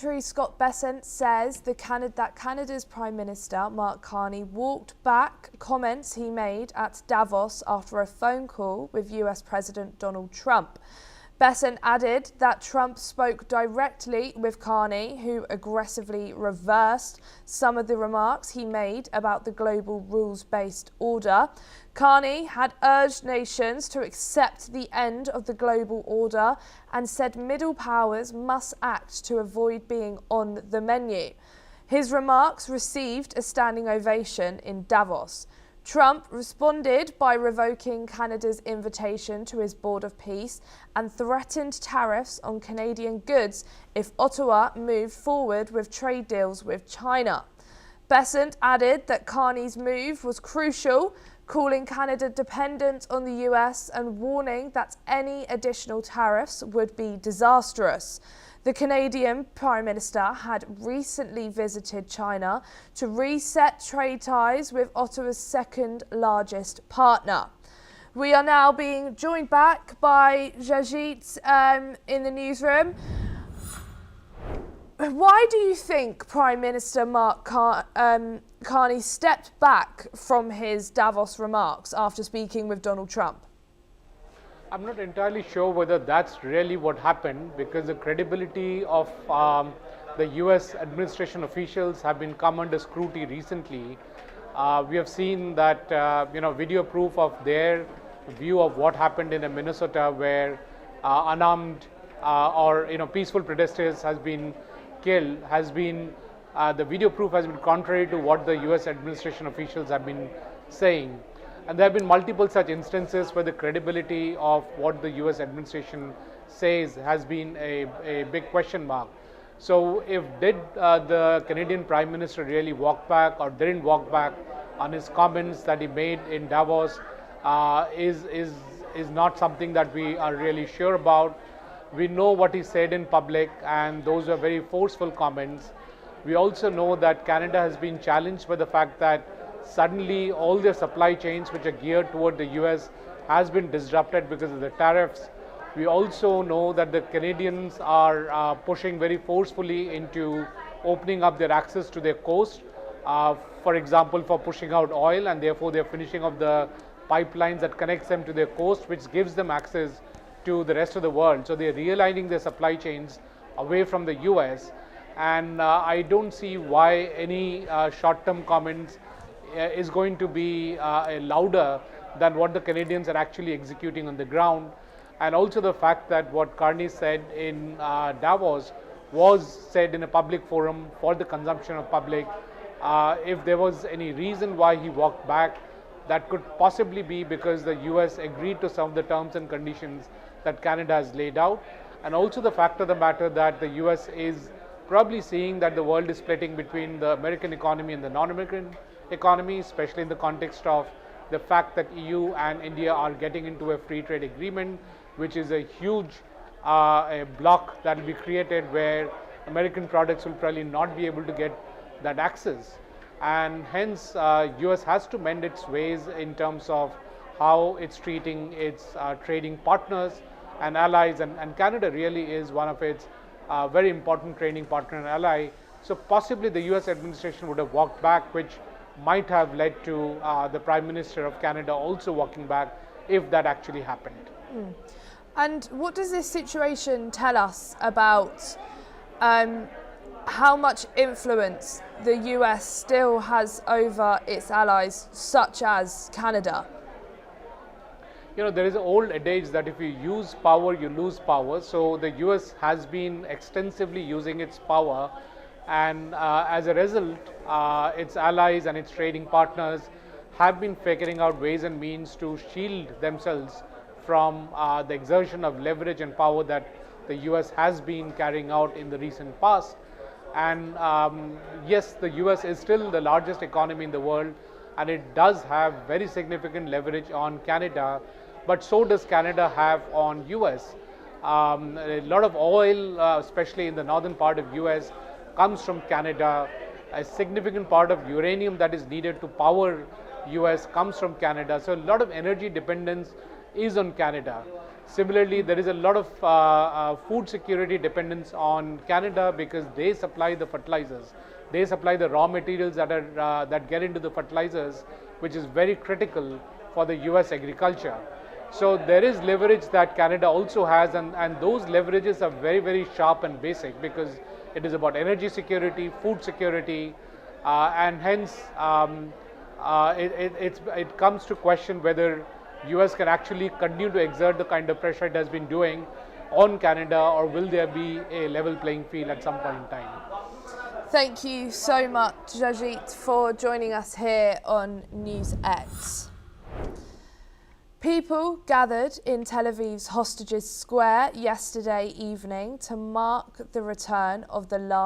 Secretary Scott Bessent says that Canada's Prime Minister Mark Carney walked back comments he made at Davos after a phone call with US President Donald Trump. Bessent added that Trump spoke directly with Carney, who aggressively reversed some of the remarks he made about the global rules-based order. Carney had urged nations to accept the end of the global order and said middle powers must act to avoid being on the menu. His remarks received a standing ovation in Davos. Trump responded by revoking Canada's invitation to his Board of Peace and threatened tariffs on Canadian goods if Ottawa moved forward with trade deals with China. Bessent added that Carney's move was crucial, calling Canada dependent on the US and warning that any additional tariffs would be disastrous. The Canadian Prime Minister had recently visited China to reset trade ties with Ottawa's second largest partner. We are now being joined back by Jajit in the newsroom. Why do you think Prime Minister Mark Carney stepped back from his Davos remarks after speaking with Donald Trump? I'm not entirely sure whether that's really what happened, because the credibility of the US administration officials have been come under scrutiny recently. We have seen that video proof of their view of what happened in Minnesota, where unarmed or peaceful protesters has been killed, the video proof has been contrary to what the US administration officials have been saying. And there have been multiple such instances where the credibility of what the US administration says has been a big question mark. So did the Canadian Prime Minister really walk back or didn't walk back on his comments that he made in Davos is not something that we are really sure about. We know what he said in public, and those are very forceful comments. We also know that Canada has been challenged by the fact that suddenly all their supply chains which are geared toward the US has been disrupted because of the tariffs. We also know that the Canadians are pushing very forcefully into opening up their access to their coast, for example, for pushing out oil, and therefore they're finishing up the pipelines that connects them to their coast, which gives them access to the rest of the world. So they're realigning their supply chains away from the US, and I don't see why any short-term comments is going to be louder than what the Canadians are actually executing on the ground. And also the fact that what Carney said in Davos was said in a public forum for the consumption of public. If there was any reason why he walked back, that could possibly be because the US agreed to some of the terms and conditions that Canada has laid out. And also the fact of the matter that the US is probably seeing that the world is splitting between the American economy and the non-American economy, especially in the context of the fact that EU and India are getting into a free trade agreement, which is a huge a block that will be created where American products will probably not be able to get that access. And hence US has to mend its ways in terms of how it's treating its trading partners and allies, and Canada really is one of its very important trading partner and ally. So possibly the US administration would have walked back, which might have led to the Prime Minister of Canada also walking back if that actually happened. And what does this situation tell us about how much influence the US still has over its allies, such as Canada? There is an old adage that if you use power, you lose power. So the US has been extensively using its power, and as a result, its allies and its trading partners have been figuring out ways and means to shield themselves from the exertion of leverage and power that the US has been carrying out in the recent past. And yes, the US is still the largest economy in the world, and it does have very significant leverage on Canada, but so does Canada have on US. A lot of oil, especially in the northern part of US, comes from Canada. A significant part of uranium that is needed to power US comes from Canada. So a lot of energy dependence is on Canada. Similarly, there is a lot of food security dependence on Canada because they supply the fertilizers. They supply the raw materials that get into the fertilizers, which is very critical for the US agriculture. So there is leverage that Canada also has, and those leverages are very, very sharp and basic because it is about energy security, food security, and hence it comes to question whether US can actually continue to exert the kind of pressure it has been doing on Canada, or will there be a level playing field at some point in time? Thank you so much, Jajit, for joining us here on NewsX. People gathered in Tel Aviv's Hostages Square yesterday evening to mark the return of the last